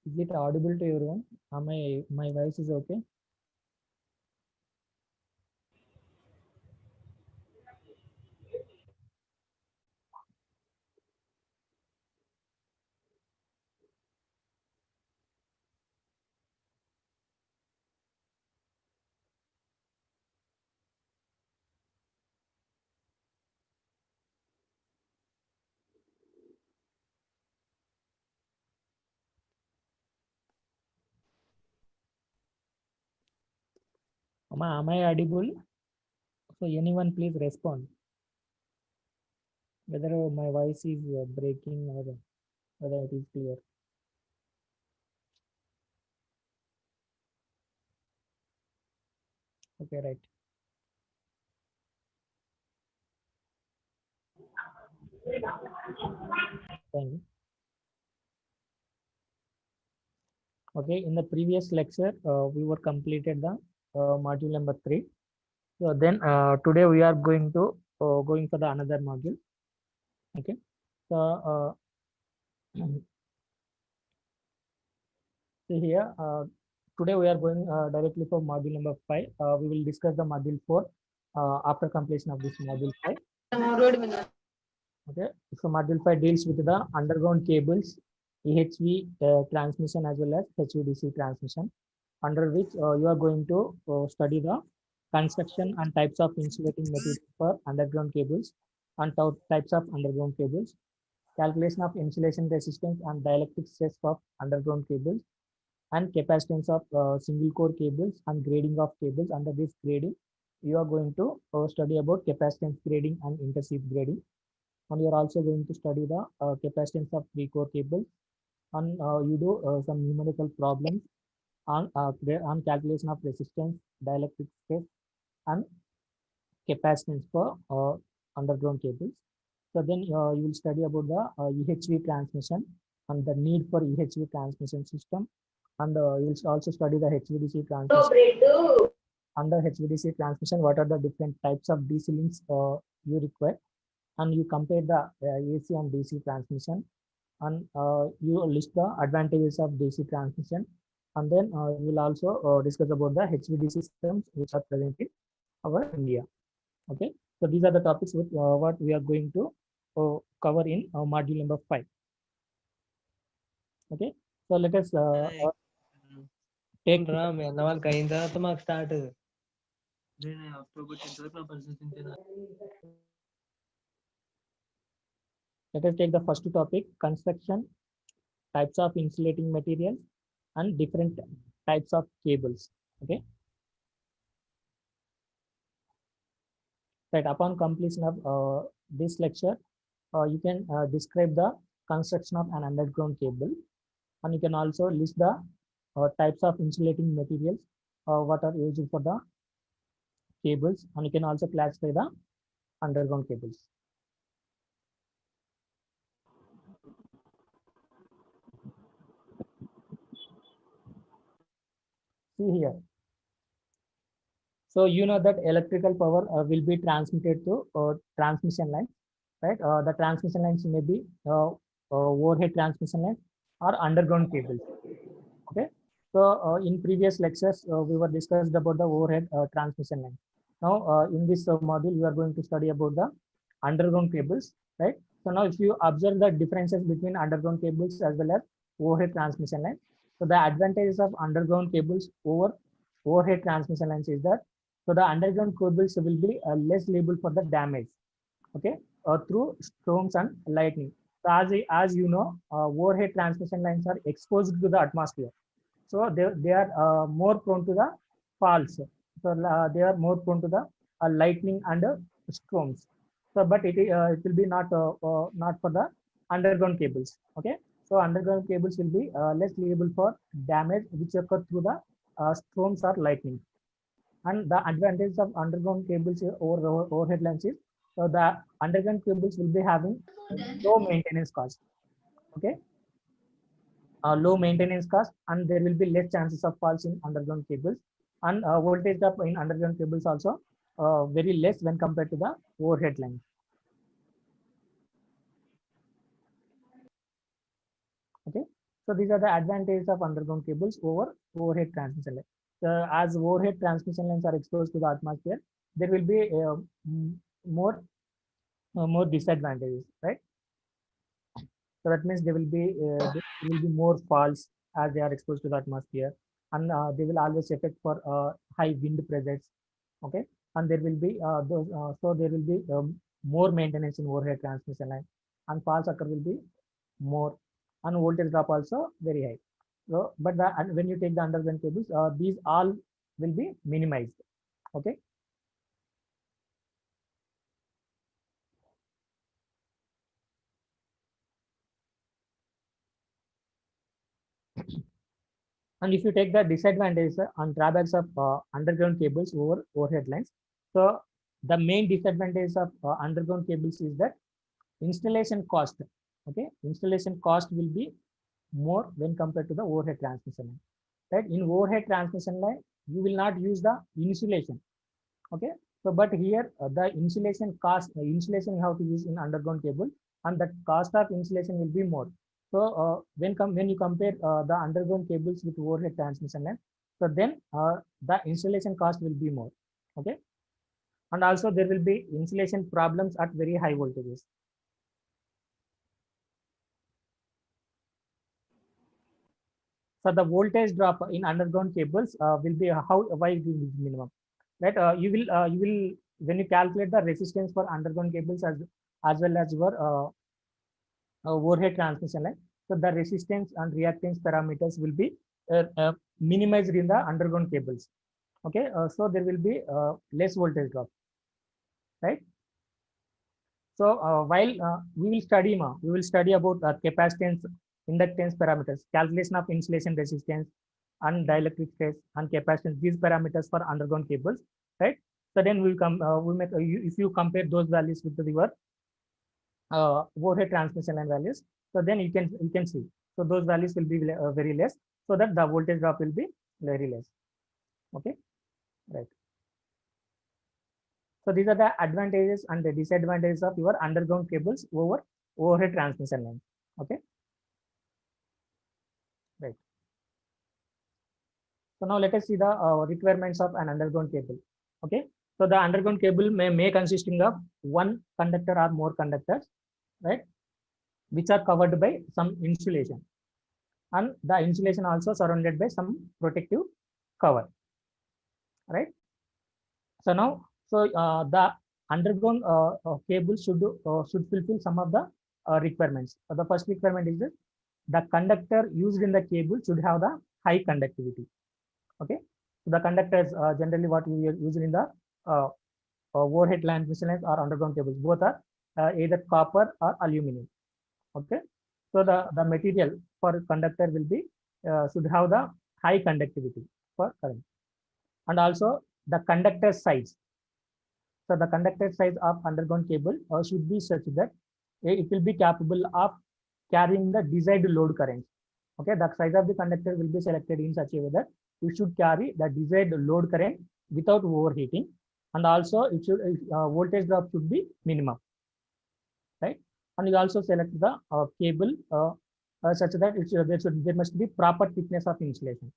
Is it audible to everyone? Am my voice is okay? Am I audible? So anyone please respond whether my voice is breaking or whether it is clear. Okay, right. Thank you. Okay, in the previous lecture, we were completed the module number 3. So then today we are going for the another module. Okay. So see here, today we are going directly for module number 5. We will discuss the module 4 after completion of this module 5. Okay, so module 5 deals with the underground cables, EHV transmission as well as HVDC transmission, under which you are going to study the construction and types of insulating material for underground cables and types of underground cables, calculation of insulation resistance and dielectric stress of underground cables, and capacitance of single core cables and grading of cables. Under this grading, you are going to study about capacitance grading and interseam grading, and you are also going to study the capacitance of three core cables, and you do some numerical problems on calculation of resistance, dielectric stress, and capacitance for underground cables. So then you will study about the EHV transmission and the need for EHV transmission system, and you will also study the HVDC transmission. Under HVDC transmission, what are the different types of DC links you require, and you compare the AC and DC transmission, and you list the advantages of DC transmission, and then we will also discuss about the HVDC systems which are present in our India. Okay, so these are the topics with what we are going to cover in module number 5. Okay, so let us take start. Let us take the first topic: construction, types of insulating materials, and different types of cables. Okay, right. Upon completion of this lecture, you can describe the construction of an underground cable, and you can also list the types of insulating materials what are used for the cables, and you can also classify the underground cables. See here. So you know that electrical power will be transmitted to transmission lines, right? The transmission lines may be overhead transmission lines or underground cables. Okay. So in previous lectures, we were discussed about the overhead transmission line. Now in this module, we are going to study about the underground cables, right? So now if you observe the differences between underground cables as well as overhead transmission lines, so the advantages of underground cables over overhead transmission lines is that, so the underground cables will be less liable for the damage, okay, through storms and lightning. So as you know, overhead transmission lines are exposed to the atmosphere, so they are more prone to the falls. So they are more prone to the lightning and storms. So but it will be not for the underground cables. Okay, so underground cables will be less liable for damage which occur through the storms or lightning. And the advantage of underground cables over overhead lines is, so the underground cables will be having low maintenance cost. Okay, low maintenance cost, and there will be less chances of faults in underground cables, and voltage drop in underground cables also very less when compared to the overhead line. Okay, So these are the advantages of underground cables over overhead transmission lines. As overhead transmission lines are exposed to the atmosphere, there will be more more disadvantages, right? So that means there will be more falls as they are exposed to the atmosphere, and they will always affect for high wind pressures. Okay, and there will be so there will be more maintenance in overhead transmission line, and falls occur will be more, and voltage drop also very high. So, but and when you take the underground cables, these all will be minimized. Okay. And if you take the disadvantages and drawbacks of underground cables over overhead lines, so the main disadvantage of underground cables is that installation cost. Okay, installation cost will be more when compared to the overhead transmission line. Right, in overhead transmission line, you will not use the insulation. Okay, so but here the insulation cost, insulation you have to use in underground cable, and the cost of insulation will be more. So when you compare the underground cables with overhead transmission line, so then the installation cost will be more. Okay, and also there will be insulation problems at very high voltages. So the voltage drop in underground cables will be how why it will be minimum, right? You will when you calculate the resistance for underground cables as well as your overhead transmission line, so the resistance and reactance parameters will be minimized in the underground cables. Okay, so there will be less voltage drop, right? So while we will study about capacitance, inductance parameters, calculation of insulation resistance, and dielectric stress and capacitance. These parameters for underground cables, right? So then we come we make if you compare those values with your overhead transmission line values, so then you can see. So those values will be very less, so that the voltage drop will be very less. Okay, right. So these are the advantages and the disadvantages of your underground cables over overhead transmission line. Okay, right. So now let us see the requirements of an underground cable. Okay, so the underground cable may consisting of one conductor or more conductors, right, which are covered by some insulation, and the insulation also surrounded by some protective cover, right? So now, so the underground cable should fulfill some of the requirements. So the first requirement is that the conductor used in the cable should have the high conductivity. Okay, so the conductors generally what we are using in the overhead transmission lines or underground cables, both are either copper or aluminum. Okay, so the material for conductor will be should have the high conductivity for current, and also the conductor size. So the conductor size of underground cable should be such that it will be capable of carrying the desired load current. Okay, the size of the conductor will be selected in such a way that it should carry the desired load current without overheating, and also it should voltage drop should be minimum, right? And you also select the cable such that there must be proper thickness of insulation.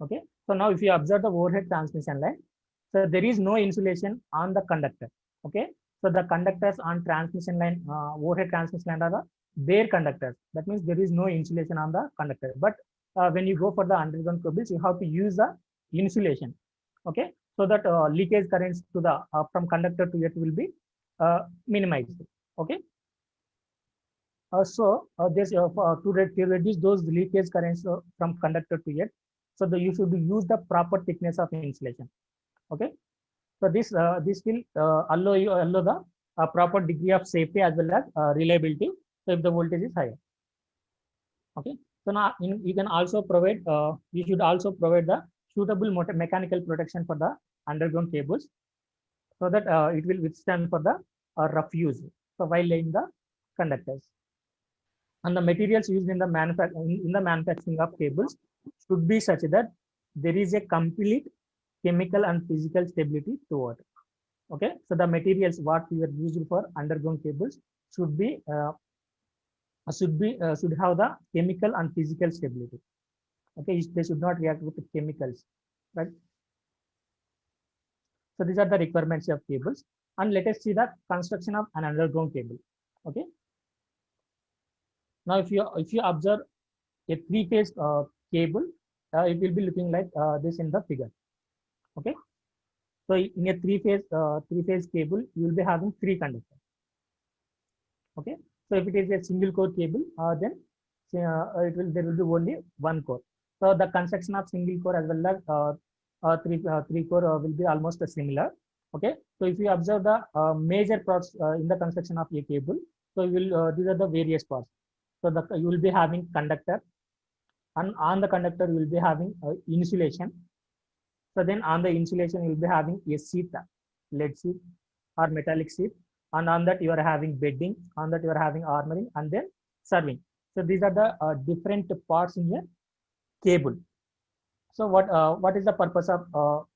Okay, so now if you observe the overhead transmission line, so there is no insulation on the conductor. Okay, so the conductors on transmission line, overhead transmission line are the bare conductors. That means there is no insulation on the conductor. But when you go for the underground cables, you have to use the insulation. Okay, so that leakage currents to the from conductor to earth will be minimized. Okay, to reduce those leakage currents from conductor to earth, so you should use the proper thickness of insulation. Okay, so this will allow the proper degree of safety as well as reliability. So if the voltage is higher. Okay, so now you can also provide you should also provide the suitable mechanical protection for the underground cables, so that it will withstand for the rough use, so while laying the conductors. And the materials used in the manufacturing of cables should be such that there is a complete chemical and physical stability to it. Okay, so the materials what we are used for underground cables should be should have the chemical and physical stability. Okay, they should not react with the chemicals, right? So these are the requirements of cables. And let us see the construction of an underground cable. Okay. Now, if you observe a three-phase cable, it will be looking like this in the figure. Okay. So in a three-phase cable, you will be having three conductors. Okay. So if it is a single core cable, then there will be only one core. So the construction of single core as well as three core will be almost similar. Okay. So if you observe the major parts in the construction of a cable, so you will these are the various parts. So you will be having conductor, and on the conductor you will be having insulation. So then on the insulation you will be having a sheet, lead sheet or metallic sheet, and on that you are having bedding, on that you are having armoring, and then serving. So these are the different parts in a cable. So what is the purpose of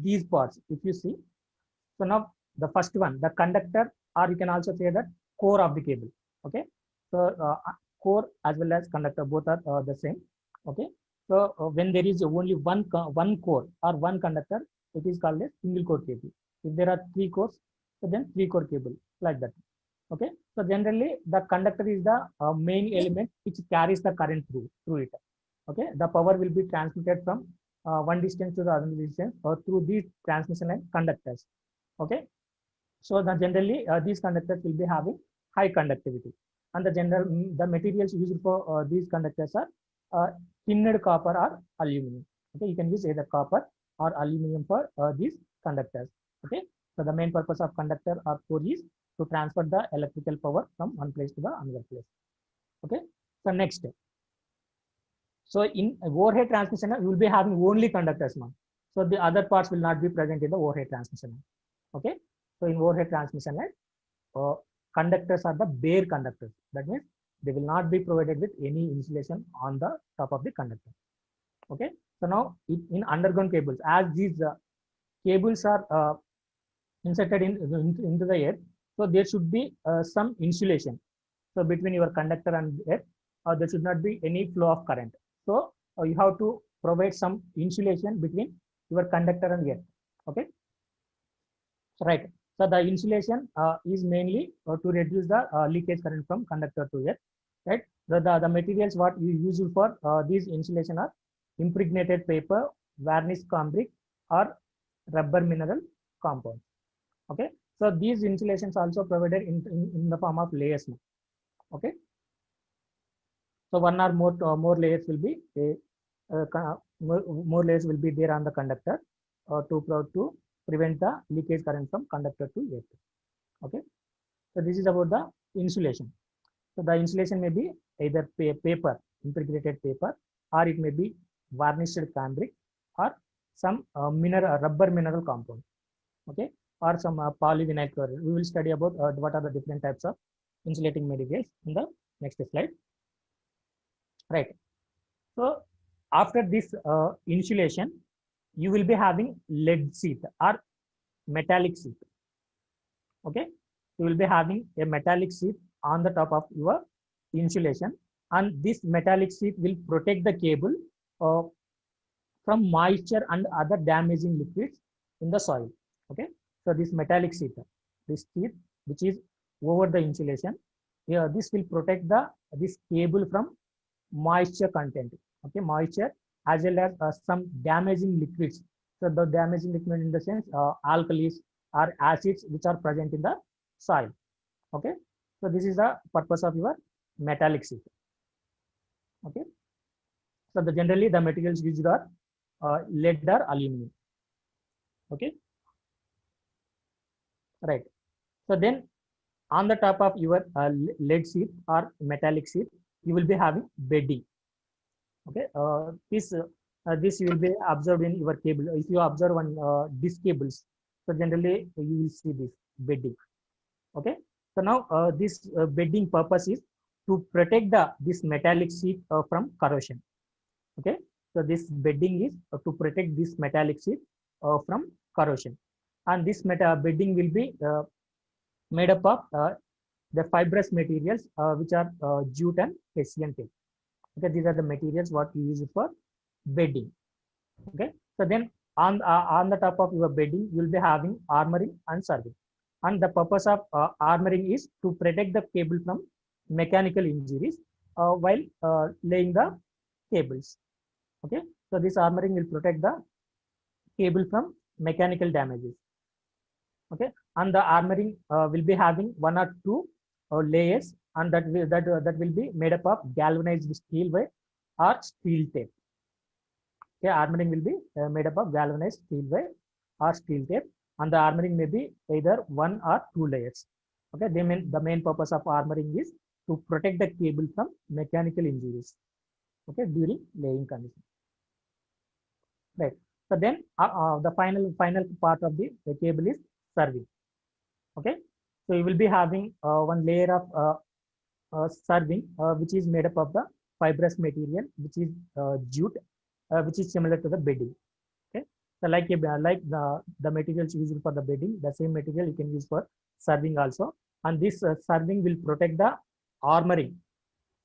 these parts? If you see, so now the first one, the conductor, or you can also say that core of the cable. Okay, so core as well as conductor both are the same. Okay, so when there is only one core or one conductor, it is called a single core cable. If there are three cores, so then three core cable, like that. Okay, so generally the conductor is the main element which carries the current through it. Okay, the power will be transmitted from one distance to the other distance or through these transmission line conductors. Okay, so generally these conductors will be having high conductivity, and the materials used for these conductors are tinned copper or aluminum. Okay, you can use either copper or aluminum for these conductors. Okay, so the main purpose of conductor or core is to transfer the electrical power from one place to the another place. Okay, so next, so in overhead transmission, you will be having only conductors now. So the other parts will not be present in the overhead transmission. Okay, so in overhead transmission line, conductors are the bare conductors. That means they will not be provided with any insulation on the top of the conductor. Okay, so now in underground cables, as these cables are inserted into the earth, so there should be some insulation. So between your conductor and earth, there should not be any flow of current. So you have to provide some insulation between your conductor and earth. Okay, right. So the insulation is mainly to reduce the leakage current from conductor to earth. Right. The materials what you use for these insulation are impregnated paper, varnish cambric, or rubber mineral compound. Okay, so these insulations also provided in the form of layers. Okay, so one or more layers will be more layers will be there on the conductor to prevent the leakage current from conductor to earth. Okay, so this is about the insulation. So the insulation may be either paper, impregnated paper, or it may be varnished cambric, or some rubber mineral compound. Okay, or some polyvinyl chloride. We will study about what are the different types of insulating materials in the next slide. Right. So after this insulation, you will be having lead sheet or metallic sheet. Okay, you will be having a metallic sheet on the top of your insulation, and this metallic sheet will protect the cable uh, from moisture and other damaging liquids in the soil. Okay, so this metallic sheet, this sheet which is over the insulation, yeah, this will protect this cable from moisture content. Okay, moisture as well as some damaging liquids. So the damaging liquid in the sense alkalis or acids which are present in the soil. Okay, so this is the purpose of your metallic sheet. Okay, so generally the materials used are lead or aluminum. Okay, right. So then on the top of your lead sheet or metallic sheet, you will be having bedding. Okay, this you will be observed in your cable. If you observe on disc cables, so generally you will see this bedding. Okay, so now this bedding purpose is to protect this metallic sheet from corrosion. Okay, so this bedding is to protect this metallic sheet from corrosion, and this bedding will be made up of the fibrous materials which are jute and hessian tape. Okay, these are the materials what you use for bedding. Okay, so then on the top of your bedding you will be having armoring and serving, and the purpose of armoring is to protect the cable from mechanical injuries while laying the cables. Okay, so this armoring will protect the cable from mechanical damages. Okay, and the armoring will be having one or two layers, and that will be made up of galvanized steel wire or steel tape. Okay, armoring will be made up of galvanized steel wire or steel tape, and the armoring may be either one or two layers. Okay, the main purpose of armoring is to protect the cable from mechanical injuries. Okay, during laying condition. Right. So then the final part of the cable is serving. Okay, so you will be having one layer of serving which is made up of the fibrous material which is jute, which is similar to the bedding. Okay, so like the materials used for the bedding, the same material you can use for serving also, and this serving will protect the armoring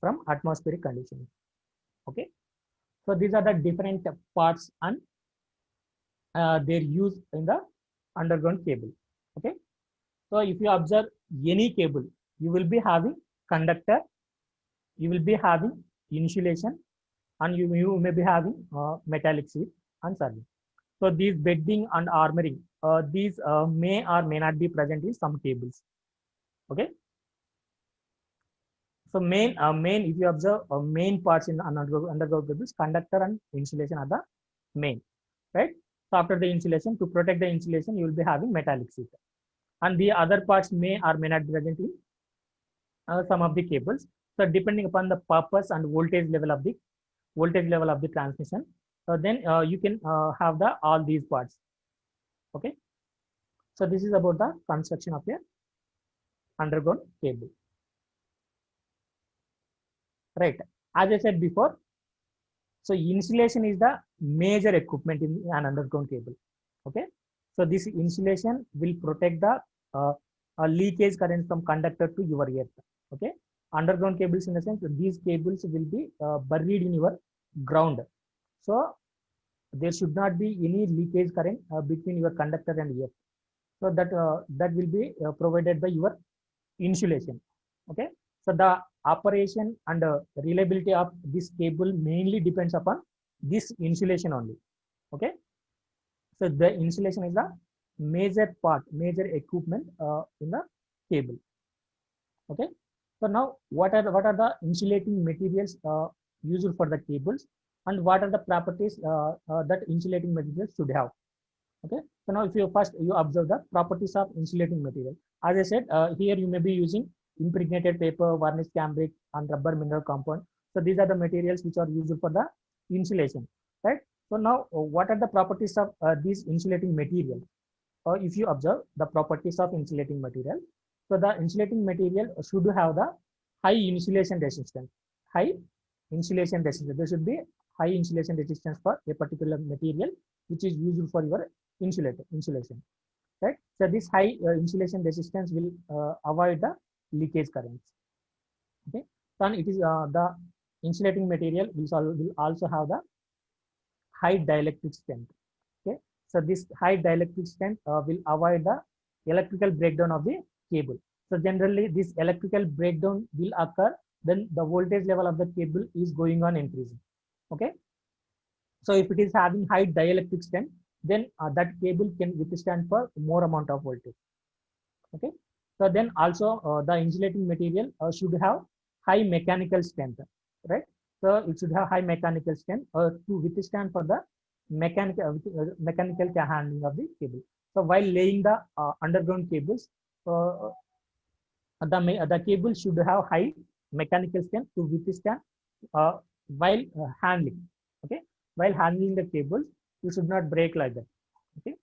from atmospheric conditions. Okay, so these are the different parts and their use in the underground cable. Okay, so if you observe any cable, you will be having conductor, you will be having insulation, and you may be having metallic sheet and serving. So these bedding and armoring, these may or may not be present in some cables. Okay. So main if you observe main parts in underground cables, conductor and insulation are the main, right? So after the insulation, to protect the insulation, you will be having metallic sheet, and the other parts may or may not be present in some of the cables. So depending upon the purpose and voltage level of the transmission, then you can have the all these parts. Okay, so this is about the construction of a underground cable. Right, as I said before, so insulation is the major equipment in an underground cable. Okay, so this insulation will protect the leakage current from conductor to your earth. Okay, underground cables, in the sense these cables will be buried in your ground, so there should not be any leakage current between your conductor and earth. So that will be provided by your insulation. Okay, so the operation and reliability of this cable mainly depends upon this insulation only. Okay, so the insulation is the major major equipment in the cable. Okay, so now what are the insulating materials used for the cables, and what are the properties that insulating materials should have? Okay, so now if you first you observe the properties of insulating material. As I said, here you may be using impregnated paper, varnish cambric, and rubber mineral compound. So these are the materials which are used for the insulation, right? So now what are the properties of these insulating materials? If you observe the properties of insulating material, so the insulating material should have the high insulation resistance. High insulation resistance. There should be high insulation resistance for a particular material which is used for your insulation, right? So this high insulation resistance will avoid the leakage currents. Okay, then it is the insulating material will also have the high dielectric strength. Okay, so this high dielectric strength will avoid the electrical breakdown of the cable. So generally this electrical breakdown will occur when the voltage level of the cable is going on increasing. Okay, so if it is having high dielectric strength, then that cable can withstand for more amount of voltage. Okay, so then also the insulating material should have high mechanical strength, right? So it should have high mechanical strength to withstand for the mechanical handling of the cable. So while laying the underground cables, the cable should have high mechanical strength to withstand while handling. Okay, while handling the cables, you should not break like that. Okay,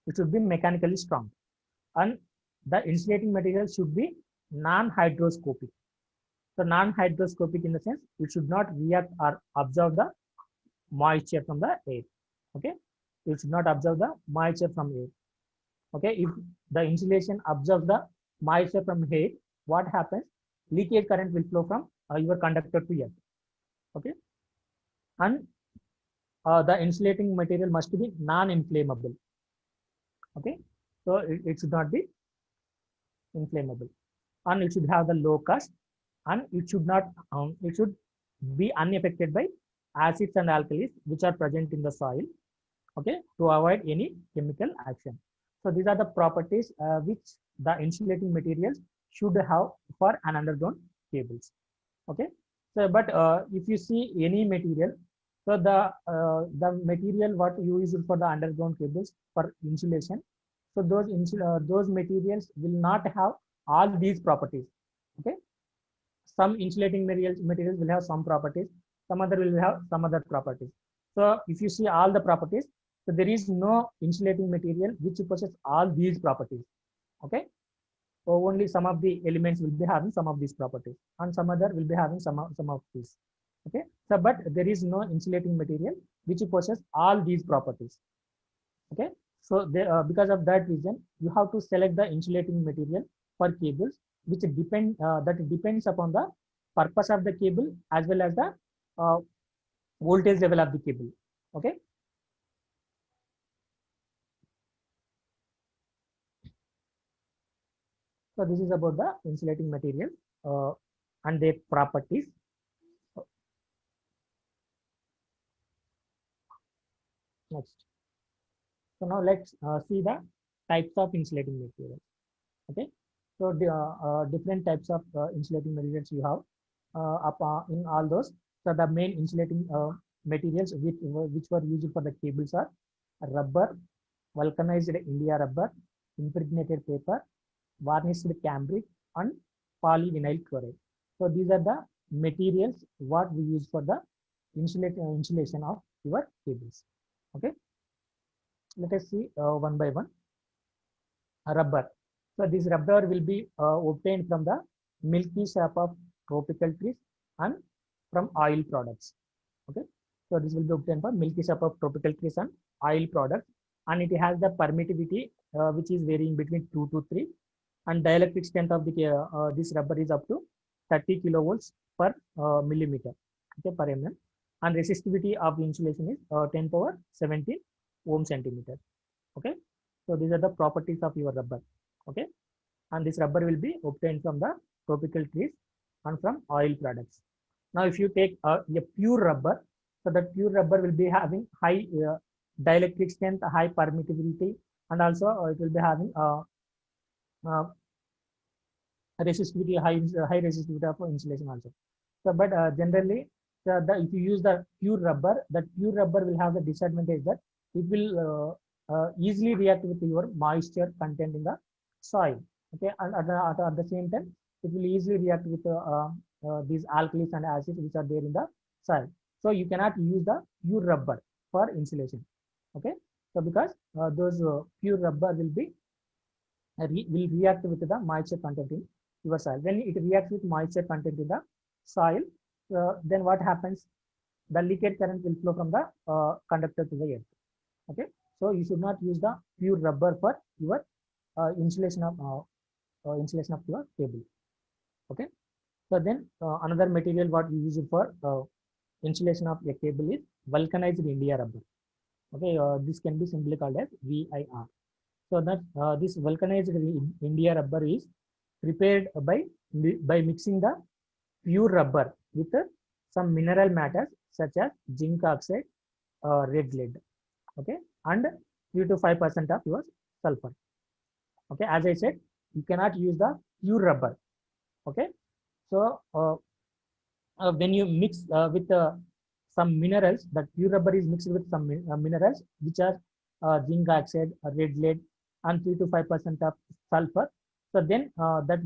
it should be mechanically strong, and the insulating material should be non-hydroscopic. So non-hydroscopic in the sense it should not react or absorb the moisture from the air. Okay, it should not absorb the moisture from air. Okay, if the insulation absorbs the moisture from air, what happens? Leakage current will flow from your conductor to earth. Okay, and the insulating material must be non-inflammable. Okay, so it should not be inflammable, and it should have the low cost, and it should not it should be unaffected by acids and alkalis which are present in the soil. Okay, to avoid any chemical action. So these are the properties which the insulating materials should have for an underground cables. Okay, so but if you see any material, so the material what you use for the underground cables for insulation, so those materials will not have all these properties. Okay, some insulating materials will have some properties, some other will have some other properties. So if you see all the properties, so there is no insulating material which possesses all these properties. Okay, so only some of the elements will be having some of these properties, and some other will be having some of these. Okay, so but there is no insulating material which possesses all these properties. Okay, so because of that reason, you have to select the insulating material for cables which depends upon the purpose of the cable as well as the uh, voltage level of the cable. Okay, so this is about the insulating material and their properties. Next, so now let's see the types of insulating materials. Okay, so the different types of insulating materials you have in all those. So the main insulating materials which were used for the cables are rubber, vulcanized India rubber, impregnated paper, varnished cambric, and polyvinyl chloride. So these are the materials what we use for the insulation of your cables. Okay, let us see one by one. Rubber. So this rubber will be obtained from the milky sap of tropical trees and from oil products. Okay, so this will be obtained from milky sap of tropical trees and oil products, and it has the permittivity which is varying between 2 to 3, and dielectric strength of the this rubber is up to 30 kilovolts per millimeter, okay, per mm, and resistivity of the insulation is 10 power 17 ohm centimeter. Okay, so these are the properties of your rubber. Okay, and this rubber will be obtained from the tropical trees and from oil products. Now if you take a pure rubber, so that pure rubber will be having high dielectric strength, high permittivity, and also it will be having uh, resistivity, high resistivity of insulation also. So but generally if you use the pure rubber, that pure rubber will have the disadvantage that it will easily react with your moisture content in the soil. Okay, and at the same time it will easily react with these alkalis and acids which are there in the soil. So you cannot use the pure rubber for insulation. Okay, so because those pure rubber will be will react with the moisture content in your soil. When it reacts with moisture content in the soil, then what happens? The leakage current will flow from the conductor to the earth. Okay, so you should not use the pure rubber for your insulation of your cable. Okay, so then another material what we use for insulation of a cable is vulcanized India rubber. Okay, this can be simply called as VIR. So that this vulcanized India rubber is prepared by mixing the pure rubber with some mineral matters such as zinc oxide, red lead, okay, and 3 to 5% of your sulfur. Okay, as I said, you cannot use the pure rubber. Okay, so when you mix with some minerals, that pure rubber is mixed with some minerals which are zinc oxide, red lead, and 3 to 5% of sulfur. So then that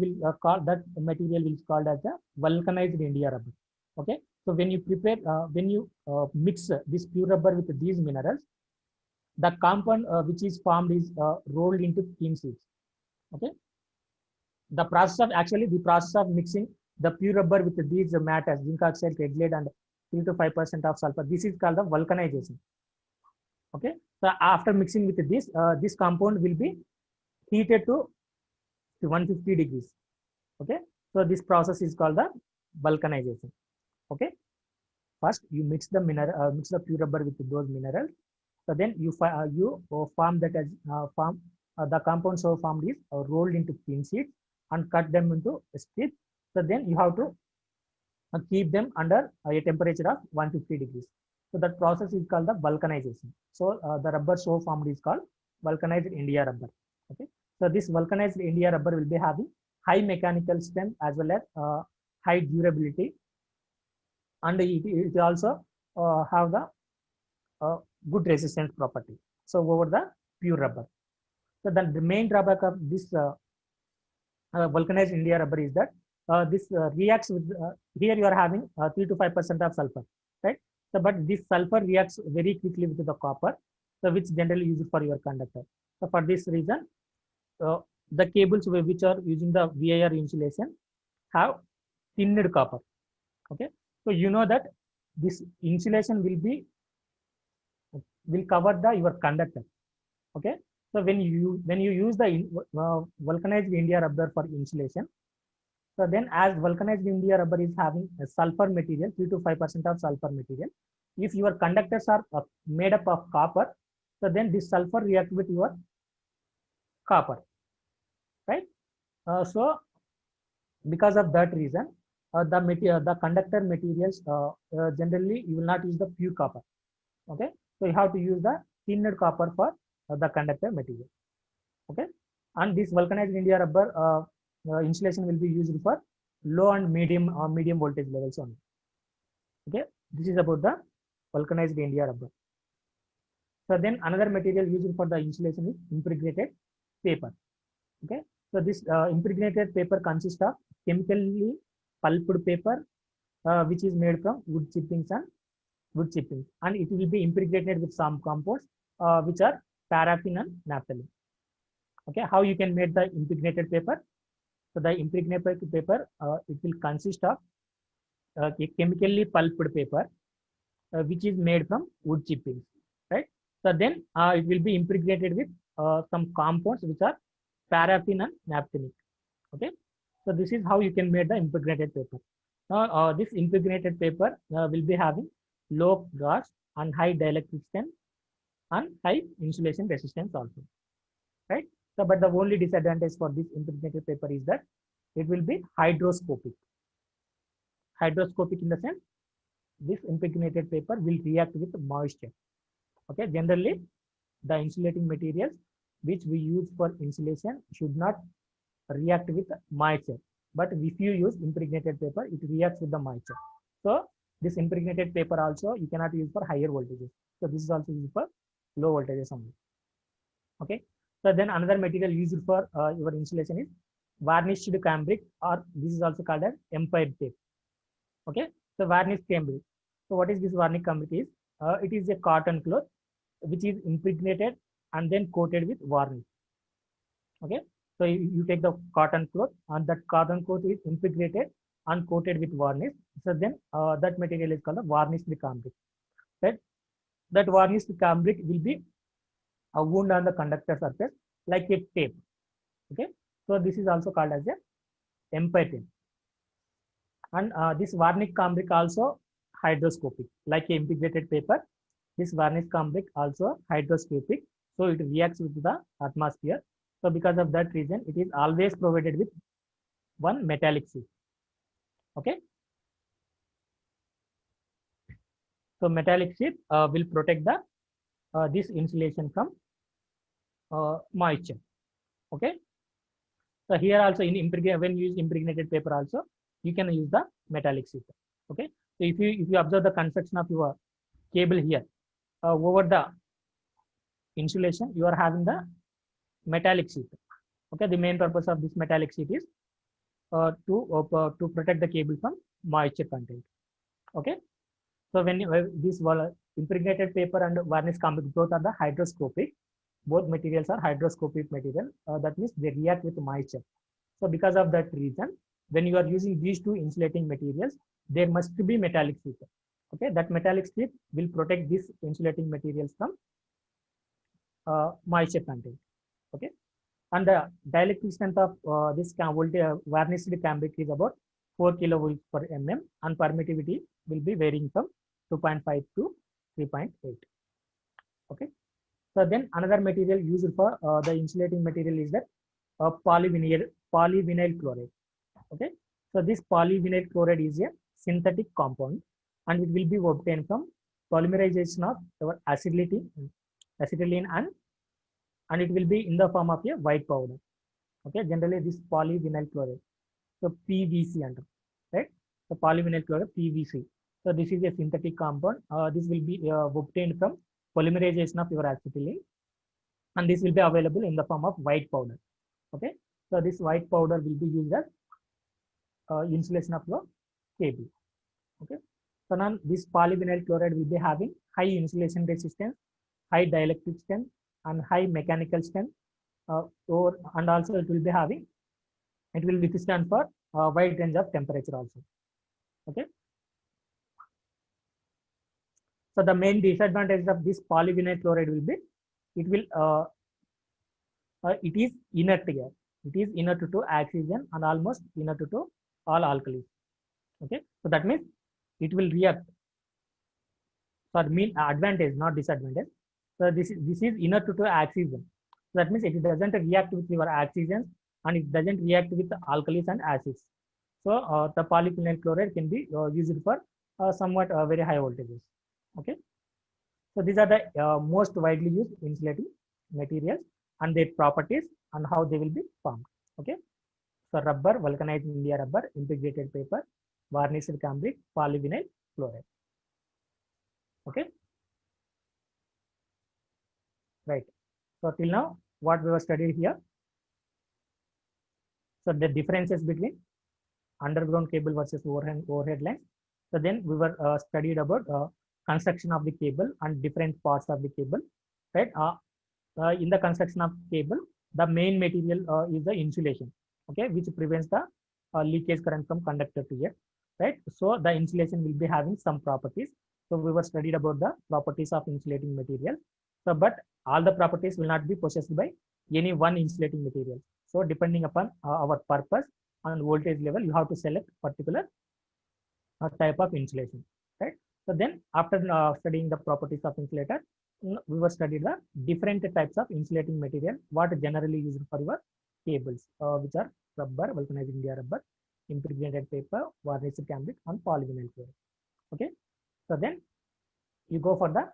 material will be called as a vulcanized India rubber. Okay, so when you prepare when you mix this pure rubber with these minerals, the compound which is formed is rolled into thin sheets. Okay, the process of mixing the pure rubber with these matters, zinc oxide, red lead, and 3 to 5% of sulfur, this is called the vulcanization. Okay, so after mixing with this compound will be heated to 150 degrees. Okay, so this process is called the vulcanization. Okay, first you mix the pure rubber with those minerals. So then form that as form the compounds so formed is rolled into thin sheets and cut them into strips. So then you have to keep them under a temperature of 150 degrees. So that process is called the vulcanization. So the rubber so formed is called vulcanized India rubber. Okay. So this vulcanized India rubber will be having high mechanical strength as well as high durability, and it also have the good resistance property. So over the pure rubber. So then the main drawback of this vulcanized India rubber is that this reacts with here you are having 3 to 5% of sulfur, right? So but this sulfur reacts very quickly with the copper, so which generally used for your conductor. So for this reason, uh, the cables which are using the VIR insulation have thinned copper. Okay, so you know that this insulation will cover the your conductor. Okay, so when you use the vulcanized India rubber for insulation, so then as vulcanized India rubber is having a sulfur material, 3 to 5% of sulfur material, if your conductors are made up of copper, so then this sulfur react with your copper, right? So because of that reason, the conductor materials generally you will not use the pure copper. Okay, so you have to use the thinned copper for the conductor material. Okay, and this vulcanized India rubber insulation will be used for low and medium voltage levels only. Okay, this is about the vulcanized India rubber. So then another material used for the insulation is impregnated paper. Okay, so this impregnated paper consists of chemically pulped paper, which is made from wood chippings, and it will be impregnated with some compounds which are paraffin and naphthalene. Okay, how you can make the impregnated paper? So the impregnated paper it will consist of a chemically pulped paper, which is made from wood chippings, right? So then it will be impregnated with some compounds which are paraffin and naphthalene. Okay, so this is how you can make the impregnated paper. Now this impregnated paper will be having low gas and high dielectric strength and high insulation resistance also, right? So but the only disadvantage for this impregnated paper is that it will be hydroscopic. Hydroscopic in the sense this impregnated paper will react with moisture. Okay, generally the insulating materials which we use for insulation should not react with moisture, but if you use impregnated paper it reacts with the moisture. So this impregnated paper also you cannot use for higher voltages, so this is also used for low voltages only. Okay, so then another material used for your insulation is varnished cambric, or this is also called as empire tape. Okay, so varnished cambric. So what is this varnished cambric is? It is a cotton cloth which is impregnated and then coated with varnish. Okay, so you take the cotton cloth and that cotton cloth is impregnated and coated with varnish. So then that material is called a varnished cambric. Right? That varnished cambric will be a wound on the conductor surface like a tape. Okay, so this is also called as a empire tape. And this varnish cambric also hydroscopic, like a impregnated paper. This varnish cambric also hydroscopic, so it reacts with the atmosphere. So because of that reason, it is always provided with one metallic sheet. Okay. So metallic sheet will protect the this insulation from moisture. Okay. So here also when you use impregnated paper also, you can use the metallic sheet. Okay. So if you observe the construction of your cable here, over the insulation, you are having the metallic sheet. Okay. The main purpose of this metallic sheet is to protect the cable from moisture content. Okay. So when this impregnated paper and varnish cambric both are the hydroscopic, both materials are hydroscopic material. That means they react with moisture. So because of that reason, when you are using these two insulating materials, there must be metallic sheet. Okay, that metallic sheet will protect these insulating materials from moisture content. Okay, and the dielectric strength of this voltage varnished cambric is about 4 kilovolts per mm, and permittivity will be varying from 2.5 to 3.8. Okay. So then another material used for the insulating material is that polyvinyl chloride. Okay. So this polyvinyl chloride is a synthetic compound, and it will be obtained from polymerization of our acetylene, and it will be in the form of a white powder. Okay. Generally this polyvinyl chloride, so PVC under, right? So polyvinyl chloride, PVC. So this is a synthetic compound. This will be obtained from polymerization of your acetylene, and this will be available in the form of white powder. Okay. So this white powder will be used as insulation of your cable. Okay. So now this polyvinyl chloride will be having high insulation resistance, high dielectric strength, and high mechanical strength, and also it will withstand for a wide range of temperature also. Okay. So the main disadvantage of this polyvinyl chloride will be it is inert gas. It is inert to oxygen and almost inert to all alkalis. Okay. So that means it will react. So mean advantage, not disadvantage. So this is inert to oxygen. So that means it doesn't react with your oxygen, and it doesn't react with alkalis and acids. So the polyvinyl chloride can be used for somewhat very high voltages. Okay. So these are the most widely used insulating materials and their properties and how they will be formed. Okay. So rubber, vulcanized India rubber, integrated paper, varnished cambric, polyvinyl chloride. Okay. Right. So till now, what we have studied here. So the differences between underground cable versus overhead lines. So then we were studied about construction of the cable and different parts of the cable. Right. In the construction of cable, the main material is the insulation. Okay, which prevents the leakage current from conductor to earth. Right. So the insulation will be having some properties. So we were studied about the properties of insulating material. So, but all the properties will not be possessed by any one insulating material. So depending upon our purpose and voltage level, you have to select particular type of insulation, right? So then after studying the properties of insulator, we were studied the different types of insulating material, what generally used for your cables, which are rubber, vulcanized India rubber, impregnated paper, varnished cambric, and polyvinyl chloride. Okay. So then you go for the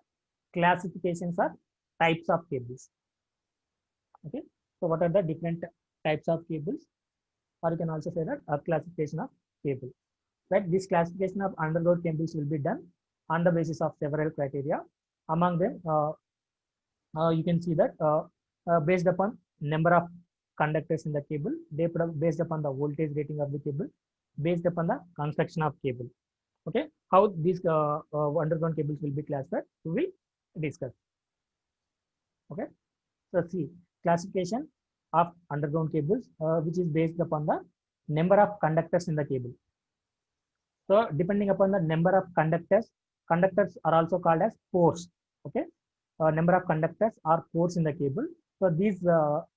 classifications of types of cables. Okay. So what are the different types of cables? Or you can also say that a classification of cable. Right. This classification of underground cables will be done on the basis of several criteria. Among them, you can see that based upon number of conductors in the cable, based upon the voltage rating of the cable, based upon the construction of cable. Okay, how these underground cables will be classified, we will discuss. Okay, so see, classification of underground cables, which is based upon the number of conductors in the cable. So depending upon the number of conductors are also called as pores. Okay, number of conductors are pores in the cable. So these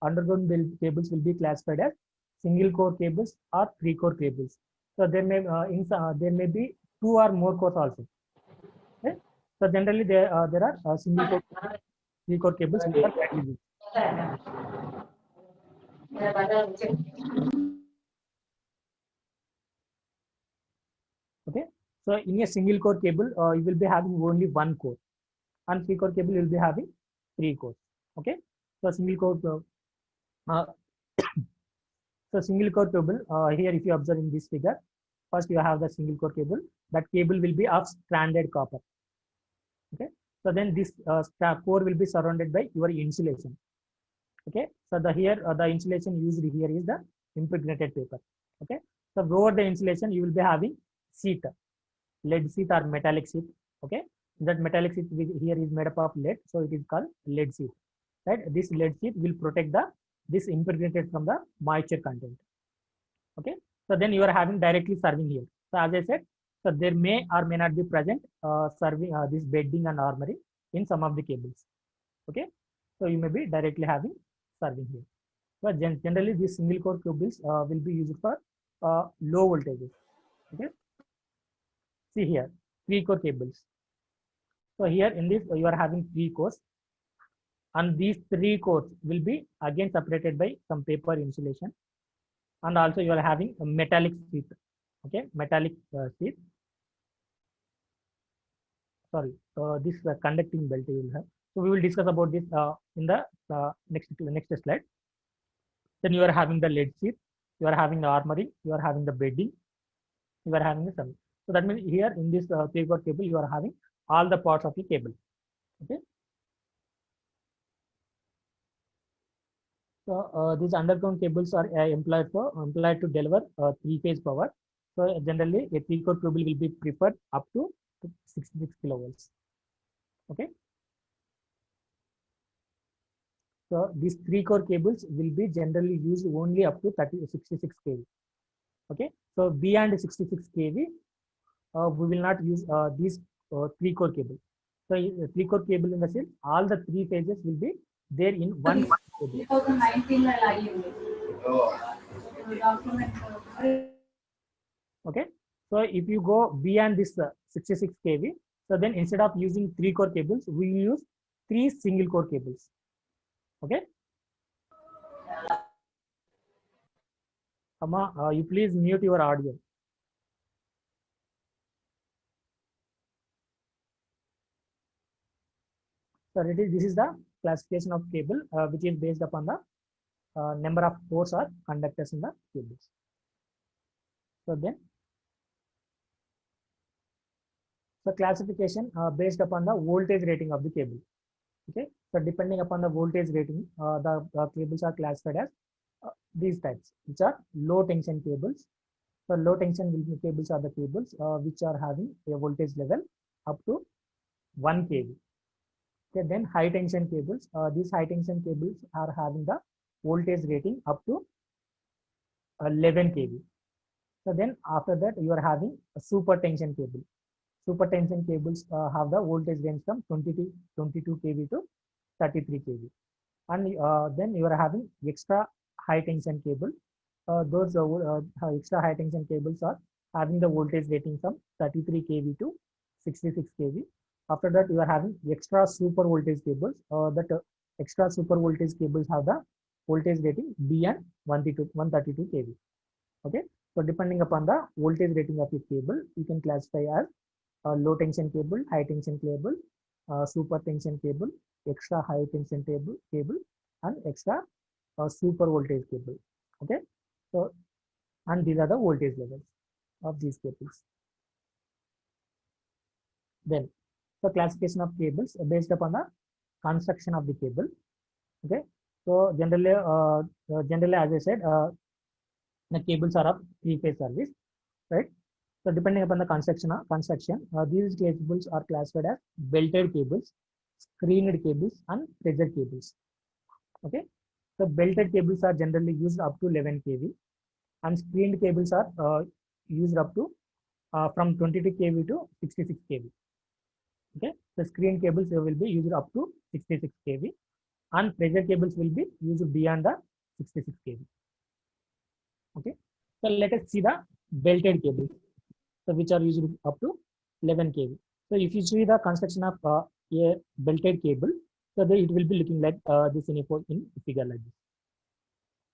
underground cables will be classified as single core cables or three core cables. So there may be two or more cores also. Okay? So generally there are single core, three core cables which are widely used. Okay, so in a single core cable, you will be having only one core, and three core cable you will be having three cores. Okay, so single core. So single core cable, here if you observe in this figure, first you have the single core cable. That cable will be of stranded copper. Okay, so then this core will be surrounded by your insulation. Okay, so the insulation used here is the impregnated paper. Okay, so over the insulation you will be having sheet, lead sheet or metallic sheet. Okay, that metallic sheet here is made up of lead, so it is called lead sheet. Right, this lead sheet will protect this impregnated from the moisture content. Okay, so then you are having directly serving here. So as I said, so there may or may not be present serving this bedding and armoring in some of the cables. Okay, so you may be directly having serving here. So generally these single core cables will be used for low voltages. Okay, see here, 3 core cables. So here in this you are having 3 cores, and these 3 cores will be again separated by some paper insulation, and also you are having a metallic sheath. Okay, metallic sheath. Sorry, this conducting belt you will have. So we will discuss about this in the next slide. Then you are having the lead sheath, you are having the armoring, you are having the bedding, you are having the some. So that means here in this 3 core cable you are having all the parts of the cable. Okay. So these underground cables are employed to deliver 3-phase power. So generally a 3-core cable will be preferred up to 66 kilovolts. Okay. So these 3-core cables will be generally used only up to 66 kV. Okay. So beyond 66 kV, we will not use these 3-core cable. So 3-core cable in the sense all the 3 phases will be there in one cable. 2019 Okay. So if you go beyond this 66 kV, so then instead of using 3-core cables, we use 3 single core cables. Okay. Amma, you please mute your audio. So this is the classification of cable, which is based upon the number of cores or conductors in the cables. So then, so classification based upon the voltage rating of the cable. Okay. So depending upon the voltage rating, the cables are classified as these types, which are low tension cables. So low tension cables are the cables which are having a voltage level up to 1 kV. Okay, then high tension cables. These high tension cables are having the voltage rating up to 11 kV. So then after that you are having a super tension cable. Super tension cables have the voltage range from 22 kV to 33 kV. And then you are having extra high tension cable. Those extra high tension cables are having the voltage rating from 33 kV to 66 kV. After that, you are having extra super voltage cables. That extra super voltage cables have the voltage rating beyond 132 kV. Okay. So depending upon the voltage rating of your cable, you can classify as low tension cable, high tension cable, super tension cable, extra high tension cable, and extra super voltage cable. Okay. So, and these are the voltage levels of these cables. Then, the classification of cables based upon the construction of the cable. Okay. So generally, as I said, the cables are of 3-phase service, right? So depending upon the construction, these cables are classified as belted cables, screened cables, and pressure cables. Okay. So belted cables are generally used up to 11 kV, and screened cables are used up to from 22 kV to 66 kV. Okay. The screen cables will be used up to 66 kV, and pressure cables will be used beyond the 66 kV. Okay. So let us see the belted cables, so which are used up to 11 kV. So if you see the construction of a belted cable, so it will be looking like this in a figure like this.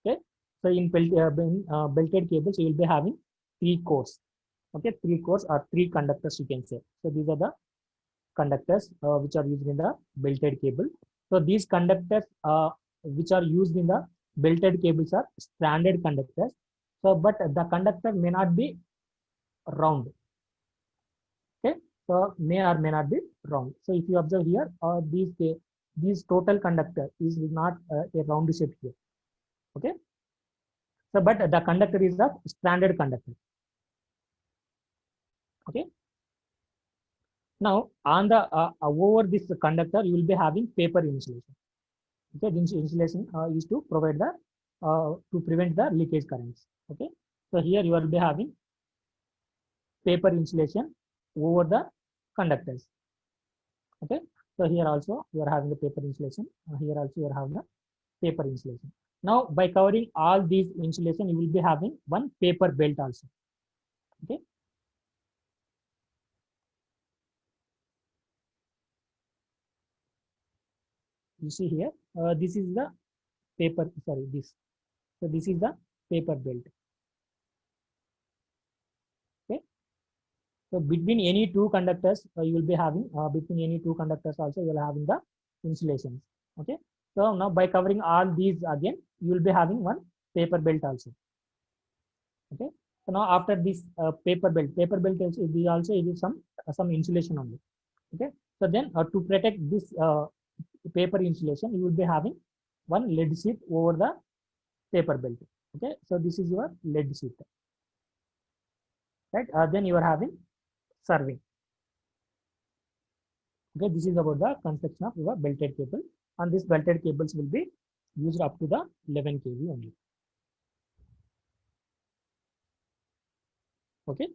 Okay. So in belted cables, you will be having 3 cores. Okay, 3 cores or 3 conductors, you can say. So these are the conductors which are used in the belted cable. So these conductors which are used in the belted cables are stranded conductors. So, but the conductor may not be round. Okay, so may or may not be round. So if you observe here, these total conductor is not a round shape here. Okay, so but the conductor is a stranded conductor. Okay. Now on the over this conductor, you will be having paper insulation. Okay, this insulation is to provide the to prevent the leakage currents. Okay, so here you will be having paper insulation over the conductors. Okay, so here also you are having the paper insulation. Here also you are having the paper insulation. Now, by covering all these insulation, you will be having one paper belt also. Okay. You see here, this is the paper, sorry, this. So this is the paper belt. Okay. So between any two conductors, you will be having, between any two conductors also, you will having the insulations. Okay. So now by covering all these again, you will be having one paper belt also. Okay. So now after this paper belt also it is some insulation only. Okay. So then to protect this paper insulation, you will be having one lead sheet over the paper belt. Okay. So this is your lead sheet, right? Then you are having serving. Okay. This is about the construction of your belted cable, and these belted cables will be used up to the 11 kV only. Okay.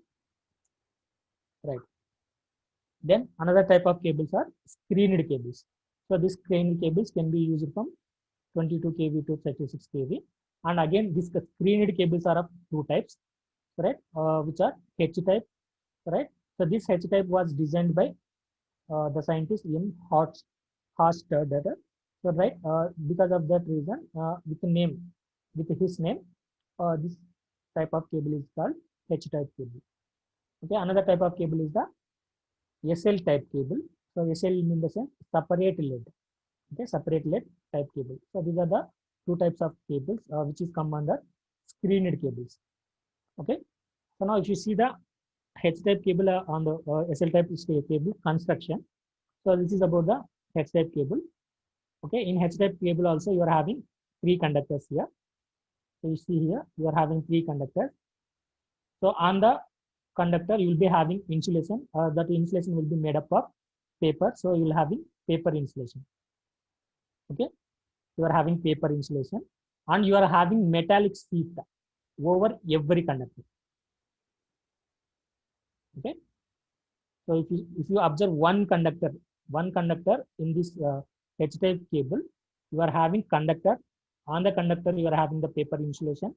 Right. Then another type of cables are screened cables. So these screened cables can be used from 22 kV to 36 kV. And again, these screened cables are of two types, right? Which are H type, right? So this H type was designed by the scientist in Hofstadter. So right, because of that reason, with his name, this type of cable is called H type cable. Okay, another type of cable is the SL type cable. So SL means the same separate lead. Okay, separate lead type cable. So these are the two types of cables which is come under screened cables. Okay. So now if you see the H type cable on the SL type cable construction. So this is about the H type cable. Okay. In H type cable also you are having three conductors here. So you see here you are having three conductors. So on the conductor you will be having insulation. That insulation will be made up of paper. So you will having paper insulation. Okay. You are having paper insulation and you are having metallic sheet over every conductor. Okay. So if you observe one conductor in this H type cable, you are having conductor. On the conductor, you are having the paper insulation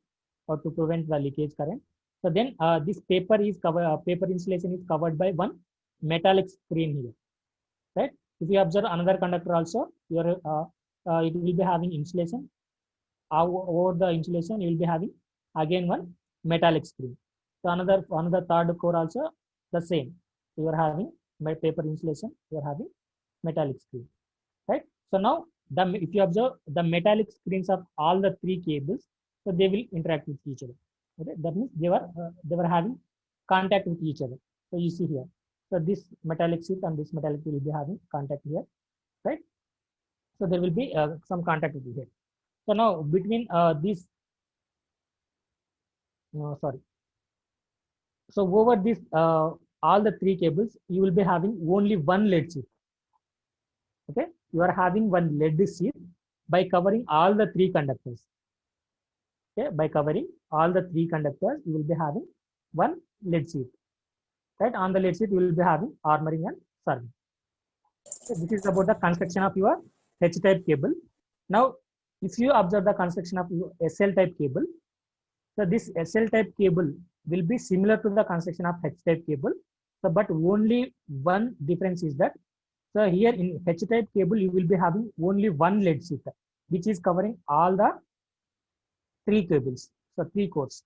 or to prevent the leakage current. So then this paper insulation is covered by one metallic screen here, right? If you observe another conductor also, it will be having insulation. Over the insulation, you will be having again one metallic screen. So another third core also the same. So you are having paper insulation, you are having metallic screen, right? So now if you observe the metallic screens of all the three cables, so they will interact with each other. Okay, that means they were having contact with each other. So you see here, so this metallic sheet and this metallic will be having contact here, right? So there will be some contact with here. So now between these, sorry. So over this, all the three cables, you will be having only one lead sheet. Okay, you are having one lead sheet by covering all the three conductors. Okay, by covering all the three conductors, you will be having one lead sheet. Right, on the lead sheet, you will be having armoring and serving. Okay, this is about the construction of your H-type cable. Now, if you observe the construction of your SL-type cable, so this SL-type cable will be similar to the construction of H-type cable. So, but only one difference is that, so here in H-type cable, you will be having only one lead sheet, which is covering all the three cables, so three cores.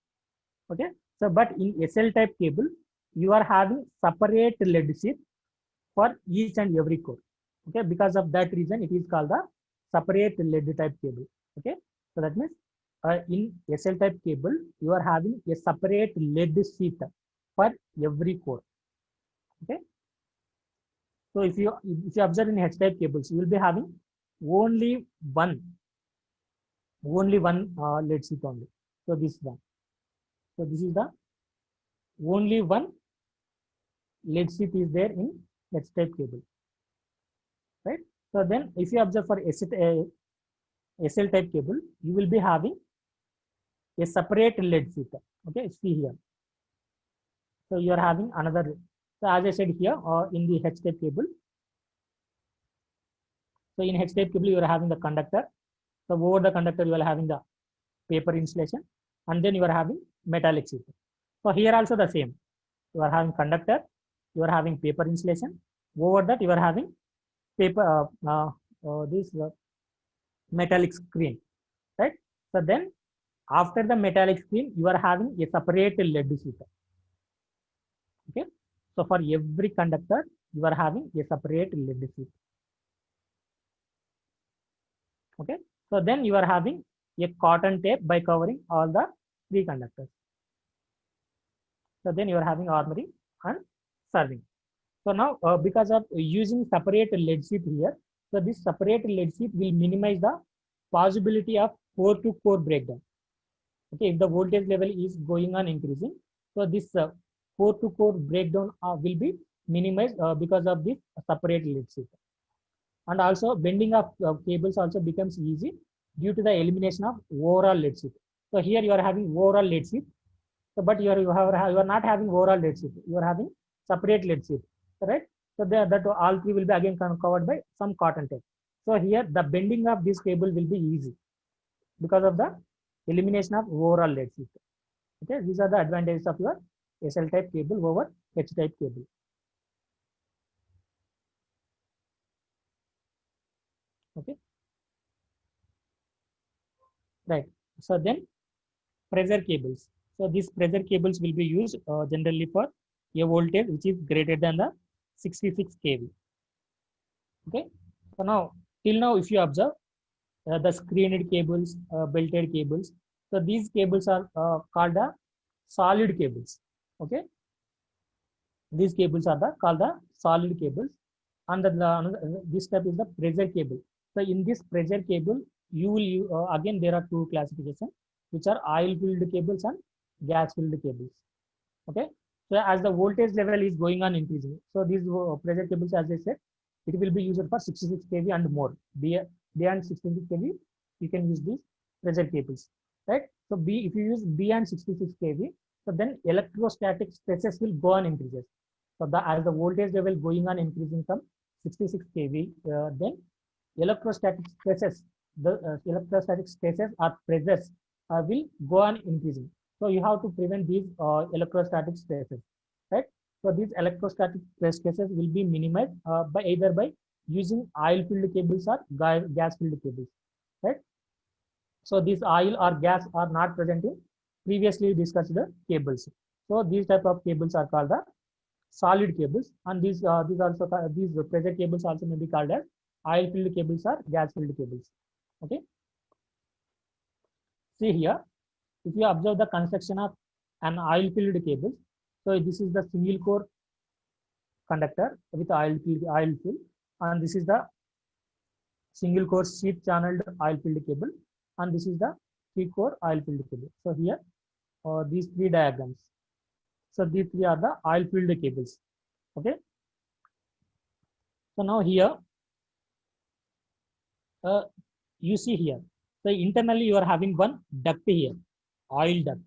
Okay. So, but in SL-type cable, you are having separate lead sheet for each and every core. Okay. Because of that reason, it is called the separate lead type cable. Okay. So that means in SL type cable, you are having a separate lead sheet for every core. Okay. So if you observe in H type cables, you will be having only one lead sheet only. So this one. So this is the only one lead sheet is there in H type cable. Right. So then if you observe for SL type cable, you will be having a separate lead sheet. Okay, see here. So you are having another. So as I said here, in the H type cable. So in H type cable, you are having the conductor. So over the conductor, you are having the paper insulation, and then you are having metallic sheet. So here also the same. You are having conductor, you are having paper insulation. Over that you are having paper this metallic screen, right? So then after the metallic screen, you are having a separate lead sheet. Okay. So for every conductor, you are having a separate lead sheet. Okay. So then you are having a cotton tape by covering all the three conductors. So then you are having armoring and serving. So now because of using separate lead sheet here, so this separate lead sheet will minimize the possibility of core to core breakdown. Okay, if the voltage level is going on increasing, so this core to core breakdown will be minimized because of this separate lead sheet. And also bending of cables also becomes easy due to the elimination of overall lead sheet. So here you are having overall lead sheet, so but you are not having overall lead sheet. You are having separate lead sheet, right? So there that all three will be again covered by some cotton tape. So here the bending of this cable will be easy because of the elimination of overall lead sheet. Okay, these are the advantages of your SL type cable over H type cable. Okay, right. So then pressure cables. So these pressure cables will be used generally for a voltage which is greater than the 66 kV. Okay. So now till now, if you observe the screened cables, belted cables, so these cables are called the solid cables. Okay. These cables are called the solid cables, and this type is the pressure cable. So in this pressure cable, you will again there are two classifications, which are oil filled cables and gas filled cables. Okay. So as the voltage level is going on increasing, so these pressure cables, as I said, it will be used for 66 kV and more. Beyond 66 kV, you can use these pressure cables, right? So if you use beyond 66 kV, so then electrostatic stresses will go on increases. So as the voltage level going on increasing from 66 kV, then electrostatic stresses, the electrostatic stresses or pressures will go on increasing. So you have to prevent these electrostatic stresses, right? So these electrostatic stress cases will be minimized by either by using oil-filled cables or gas-filled cables, right? So these oil or gas are not present in previously discussed cables. So these type of cables are called the solid cables, and these pressure cables also may be called as oil-filled cables or gas-filled cables. Okay. See here, if you observe the construction of an oil-filled cable, so this is the single core conductor with oil fill, and this is the single core sheath channeled oil filled cable, and this is the three core oil filled cable. So here these three diagrams. So these three are the oil filled cables. Okay. So now here you see here. So internally you are having one duct here, oil duct.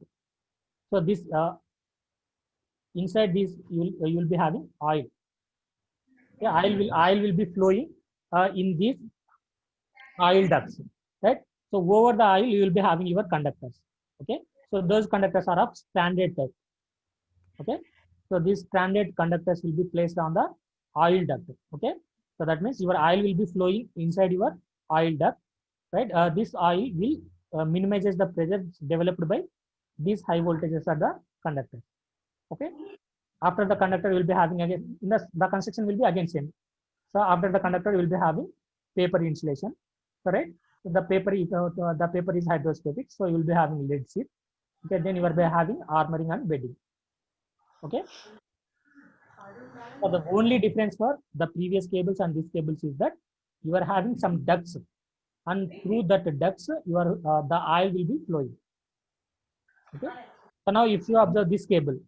So this inside this you will be having oil. Yeah, oil will be flowing in these oil ducts, right? So over the oil you will be having your conductors. Okay. So those conductors are of stranded type. Okay. So these stranded conductors will be placed on the oil duct. Okay. So that means your oil will be flowing inside your oil duct, right? This oil will minimizes the pressure developed by these high voltages of the conductor. Okay. After the conductor will be having again, the construction will be again same. So after the conductor will be having paper insulation. So right. So the paper is hydrostatic. So you will be having lead sheet. Okay. Then you will be having armoring and bedding. Okay. So the only difference for the previous cables and these cables is that you are having some ducts, and through that ducts, the oil will be flowing. Okay. So now if you observe this cable,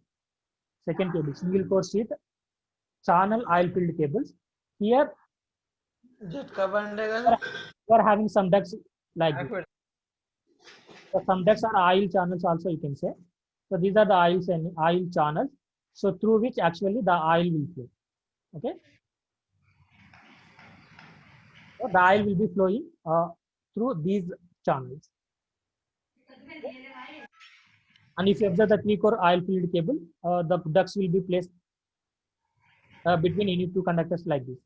second cable, single core sheet, channel oil filled cables. Here you are having some ducts like this. So some ducts are oil channels also, you can say. So these are the oil channels. So through which actually the oil will flow. Okay. So the oil will be flowing through these channels. And if you observe the 3-core oil filled cable, the ducts will be placed between any two conductors like this.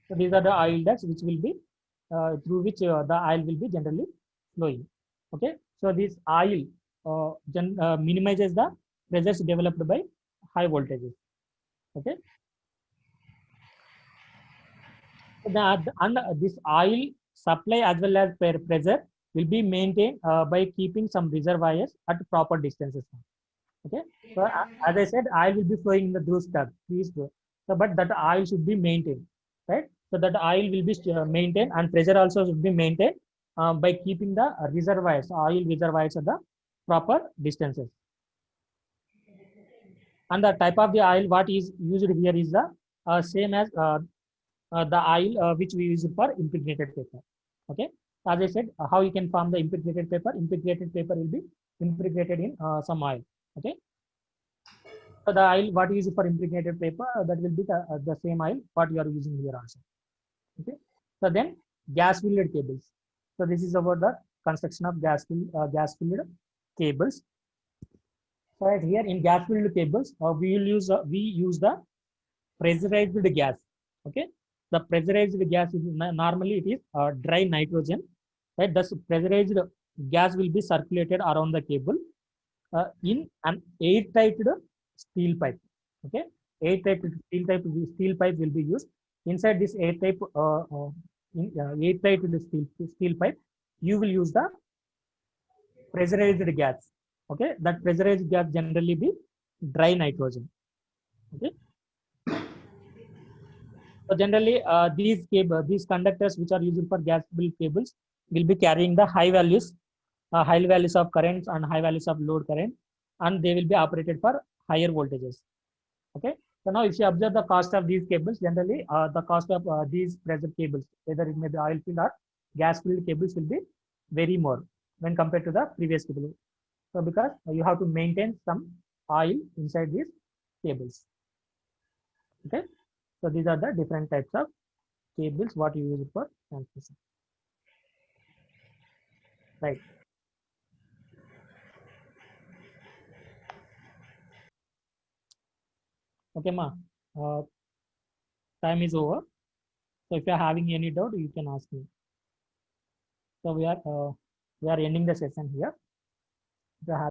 So these are the oil ducts which will be through which the oil will be generally flowing. Okay, so this oil minimizes the pressures developed by high voltages. Okay, so this oil supply as well as pressure will be maintained by keeping some reservoirs at proper distances. Okay, so as I said, oil will be flowing in the through stuff. So, but that oil should be maintained, right? So that oil will be maintained, and pressure also should be maintained by keeping the reservoirs, oil reservoirs at the proper distances. And the type of the oil what is used here is the same as the oil which we use for impregnated paper. Okay, as I said, how you can form the impregnated paper? Impregnated paper will be impregnated in some oil. Okay. So the oil what you use for impregnated paper, that will be the same oil what you are using here also. Okay. So then gas filled cables. So this is about the construction of gas filled cables. So right here in gas filled cables, we use the pressurized gas. Okay. The pressurized gas is normally it is dry nitrogen. Right. Thus pressurized gas will be circulated around the cable in an airtight steel pipe. Okay, airtight steel pipe will be used. Inside this airtight steel pipe, you will use the pressurized gas. Okay, that pressurized gas generally be dry nitrogen. Okay, so generally these conductors which are used for gas filled cables will be carrying the high values of currents and high values of load current, and they will be operated for higher voltages. Okay, so now if you observe the cost of these cables, generally the cost of these pressure cables, whether it may be oil filled or gas filled cables, will be very more when compared to the previous cable. So because you have to maintain some oil inside these cables. Okay, so these are the different types of cables what you use for transmission. Right. Okay, ma. Time is over. So if you are having any doubt, you can ask me. So we are ending the session here. If you have